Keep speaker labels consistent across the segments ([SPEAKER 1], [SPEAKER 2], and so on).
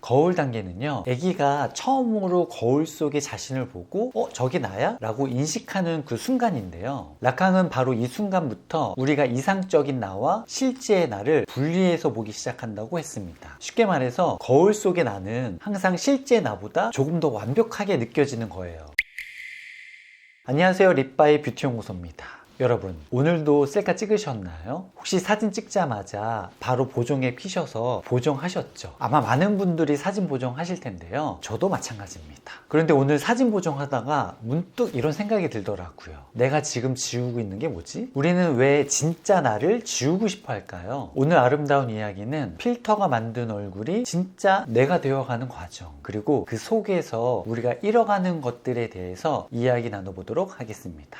[SPEAKER 1] 거울 단계는요, 아기가 처음으로 거울 속의 자신을 보고 저게 나야? 라고 인식하는 그 순간인데요. 라캉은 바로 이 순간부터 우리가 이상적인 나와 실제의 나를 분리해서 보기 시작한다고 했습니다. 쉽게 말해서 거울 속의 나는 항상 실제 나보다 조금 더 완벽하게 느껴지는 거예요. 안녕하세요, 립바이 뷰티연구소입니다. 여러분, 오늘도 셀카 찍으셨나요? 혹시 사진 찍자마자 바로 보정에 피셔서 보정하셨죠? 아마 많은 분들이 사진 보정하실 텐데요, 저도 마찬가지입니다. 그런데 오늘 사진 보정하다가 문득 이런 생각이 들더라고요. 내가 지금 지우고 있는 게 뭐지? 우리는 왜 진짜 나를 지우고 싶어 할까요? 오늘 아름다운 이야기는 필터가 만든 얼굴이 진짜 내가 되어가는 과정, 그리고 그 속에서 우리가 잃어가는 것들에 대해서 이야기 나눠보도록 하겠습니다.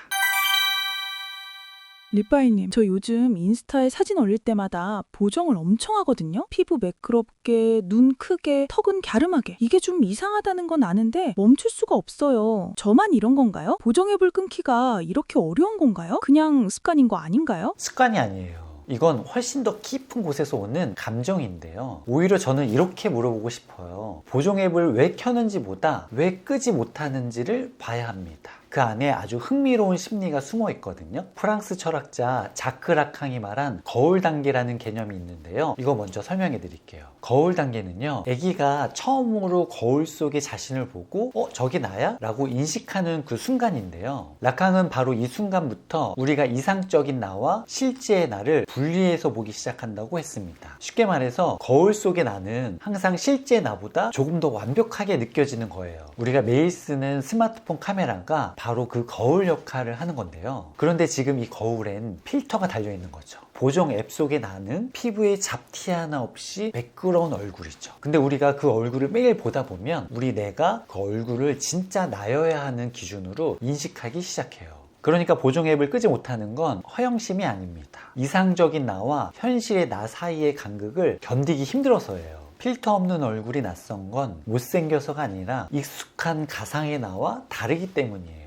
[SPEAKER 2] 립바이님, 저 요즘 인스타에 사진 올릴 때마다 보정을 엄청 하거든요? 피부 매끄럽게, 눈 크게, 턱은 갸름하게. 이게 좀 이상하다는 건 아는데 멈출 수가 없어요. 저만 이런 건가요? 보정앱을 끊기가 이렇게 어려운 건가요? 그냥 습관인 거 아닌가요?
[SPEAKER 1] 습관이 아니에요. 이건 훨씬 더 깊은 곳에서 오는 감정인데요. 오히려 저는 이렇게 물어보고 싶어요. 보정 앱을 왜 켜는지 보다 왜 끄지 못하는지를 봐야 합니다. 그 안에 아주 흥미로운 심리가 숨어 있거든요. 프랑스 철학자 자크 라캉이 말한 거울 단계라는 개념이 있는데요. 이거 먼저 설명해 드릴게요. 거울 단계는요, 아기가 처음으로 거울 속의 자신을 보고 저게 나야? 라고 인식하는 그 순간인데요. 라캉은 바로 이 순간부터 우리가 이상적인 나와 실제의 나를 분리해서 보기 시작한다고 했습니다. 쉽게 말해서 거울 속의 나는 항상 실제 나보다 조금 더 완벽하게 느껴지는 거예요. 우리가 매일 쓰는 스마트폰 카메라가 바로 그 거울 역할을 하는 건데요. 그런데 지금 이 거울엔 필터가 달려있는 거죠. 보정 앱 속의 나는 피부에 잡티 하나 없이 매끄러운 얼굴이죠. 근데 우리가 그 얼굴을 매일 보다 보면 우리 뇌가 그 얼굴을 진짜 나여야 하는 기준으로 인식하기 시작해요. 그러니까 보정 앱을 끄지 못하는 건 허영심이 아닙니다. 이상적인 나와 현실의 나 사이의 간극을 견디기 힘들어서예요. 필터 없는 얼굴이 낯선 건 못생겨서가 아니라 익숙한 가상의 나와 다르기 때문이에요.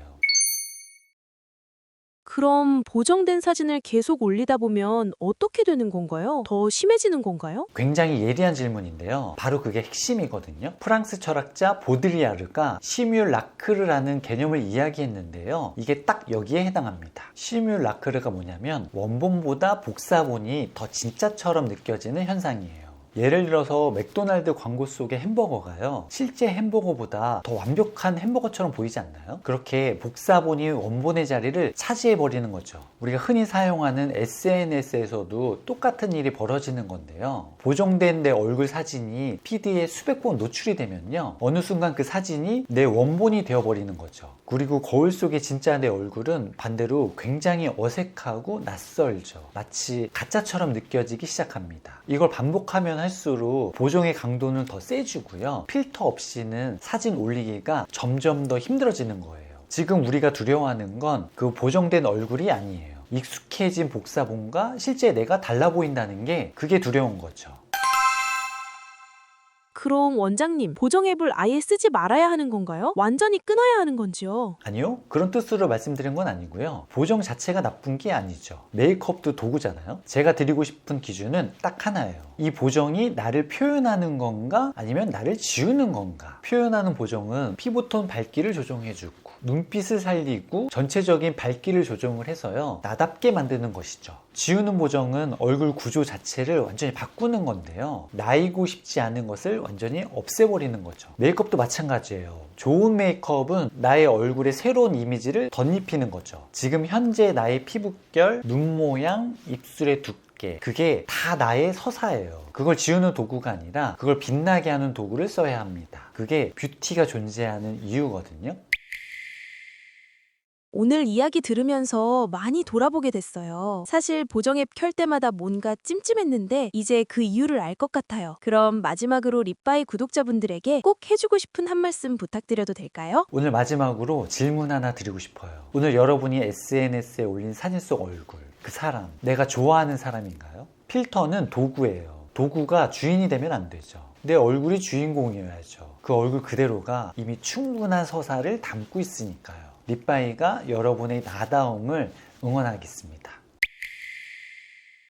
[SPEAKER 3] 그럼 보정된 사진을 계속 올리다 보면 어떻게 되는 건가요? 더 심해지는 건가요?
[SPEAKER 1] 굉장히 예리한 질문인데요. 바로 그게 핵심이거든요. 프랑스 철학자 보드리아르가 시뮬라크르라는 개념을 이야기했는데요. 이게 딱 여기에 해당합니다. 시뮬라크르가 뭐냐면 원본보다 복사본이 더 진짜처럼 느껴지는 현상이에요. 예를 들어서 맥도날드 광고 속의 햄버거가요, 실제 햄버거보다 더 완벽한 햄버거처럼 보이지 않나요? 그렇게 복사본이 원본의 자리를 차지해버리는 거죠. 우리가 흔히 사용하는 SNS에서도 똑같은 일이 벌어지는 건데요. 보정된 내 얼굴 사진이 피드에 수백 번 노출이 되면요, 어느 순간 그 사진이 내 원본이 되어버리는 거죠. 그리고 거울 속의 진짜 내 얼굴은 반대로 굉장히 어색하고 낯설죠. 마치 가짜처럼 느껴지기 시작합니다. 이걸 반복하면 할수록 보정의 강도는 더 세지고요, 필터 없이는 사진 올리기가 점점 더 힘들어지는 거예요. 지금 우리가 두려워하는 건 그 보정된 얼굴이 아니에요. 익숙해진 복사본과 실제 내가 달라 보인다는 게, 그게 두려운 거죠.
[SPEAKER 3] 그럼 원장님, 보정 앱을 아예 쓰지 말아야 하는 건가요? 완전히 끊어야 하는 건지요?
[SPEAKER 1] 아니요, 그런 뜻으로 말씀드린 건 아니고요. 보정 자체가 나쁜 게 아니죠. 메이크업도 도구잖아요. 제가 드리고 싶은 기준은 딱 하나예요. 이 보정이 나를 표현하는 건가, 아니면 나를 지우는 건가. 표현하는 보정은 피부톤 밝기를 조정해주고 눈빛을 살리고 전체적인 밝기를 조정을 해서요, 나답게 만드는 것이죠. 지우는 보정은 얼굴 구조 자체를 완전히 바꾸는 건데요, 나이고 싶지 않은 것을 완전히 없애버리는 거죠. 메이크업도 마찬가지예요. 좋은 메이크업은 나의 얼굴에 새로운 이미지를 덧입히는 거죠. 지금 현재 나의 피부결, 눈 모양, 입술의 두께, 그게 다 나의 서사예요. 그걸 지우는 도구가 아니라 그걸 빛나게 하는 도구를 써야 합니다. 그게 뷰티가 존재하는 이유거든요.
[SPEAKER 3] 오늘 이야기 들으면서 많이 돌아보게 됐어요. 사실 보정 앱 켤 때마다 뭔가 찜찜했는데 이제 그 이유를 알 것 같아요. 그럼 마지막으로 립바이 구독자분들에게 꼭 해주고 싶은 한 말씀 부탁드려도 될까요?
[SPEAKER 1] 오늘 마지막으로 질문 하나 드리고 싶어요. 오늘 여러분이 SNS에 올린 사진 속 얼굴, 그 사람, 내가 좋아하는 사람인가요? 필터는 도구예요. 도구가 주인이 되면 안 되죠. 내 얼굴이 주인공이어야죠. 그 얼굴 그대로가 이미 충분한 서사를 담고 있으니까요. 립바이가 여러분의 나다움을 응원하겠습니다.